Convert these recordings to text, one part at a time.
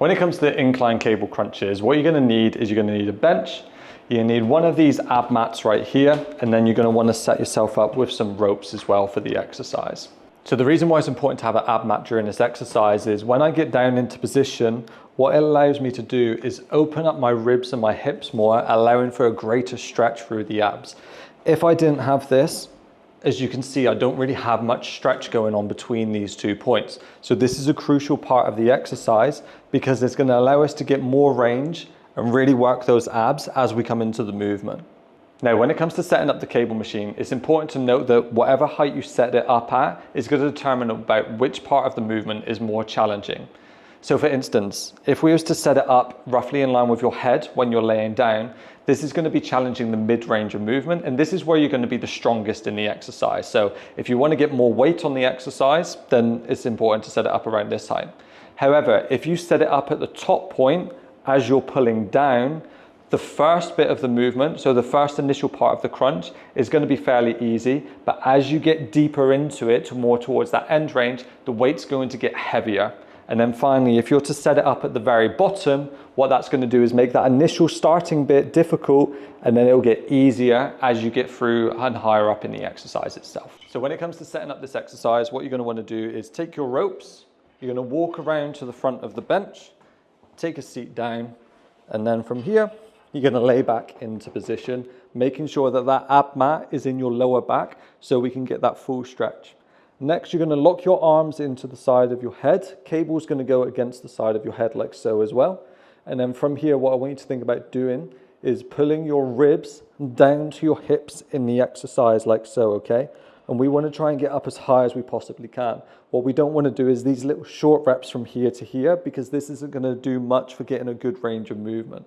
When it comes to the incline cable crunches, what you're gonna need is you're gonna need a bench, you're gonna need one of these ab mats right here, and then you're gonna wanna set yourself up with some ropes as well for the exercise. So the reason why it's important to have an ab mat during this exercise is when I get down into position, what it allows me to do is open up my ribs and my hips more, allowing for a greater stretch through the abs. If I didn't have this, as you can see, I don't really have much stretch going on between these 2 points. So this is a crucial part of the exercise because it's gonna allow us to get more range and really work those abs as we come into the movement. Now, when it comes to setting up the cable machine, it's important to note that whatever height you set it up at is going to determine about which part of the movement is more challenging. So for instance, if we was to set it up roughly in line with your head when you're laying down, this is going to be challenging the mid-range of movement, and this is where you're going to be the strongest in the exercise. So if you want to get more weight on the exercise, then it's important to set it up around this height. However, if you set it up at the top point as you're pulling down, the first bit of the movement, so the first initial part of the crunch, is going to be fairly easy, but as you get deeper into it, more towards that end range, the weight's going to get heavier. And then finally, if you're to set it up at the very bottom, what that's going to do is make that initial starting bit difficult, and then it'll get easier as you get through and higher up in the exercise itself. So when it comes to setting up this exercise, what you're going to want to do is take your ropes, you're going to walk around to the front of the bench, take a seat down, and then from here, you're going to lay back into position, making sure that that ab mat is in your lower back so we can get that full stretch. Next, you're going to lock your arms into the side of your head. Cable's going to go against the side of your head like so as well. And then from here, what I want you to think about doing is pulling your ribs down to your hips in the exercise like so, okay? And we want to try and get up as high as we possibly can. What we don't want to do is these little short reps from here to here, because this isn't going to do much for getting a good range of movement.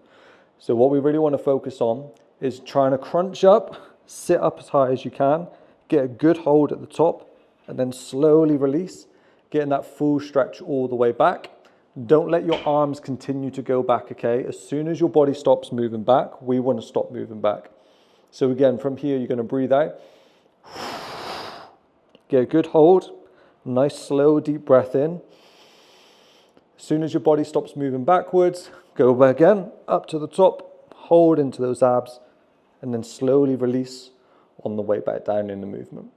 So what we really want to focus on is trying to crunch up, sit up as high as you can, get a good hold at the top, and then slowly release, getting that full stretch all the way back. Don't let your arms continue to go back, okay? As soon as your body stops moving back, we want to stop moving back. So again, from here, you're going to breathe out. Get a good hold, nice slow deep breath in. As soon as your body stops moving backwards, go back again, up to the top, hold into those abs, and then slowly release on the way back down in the movement.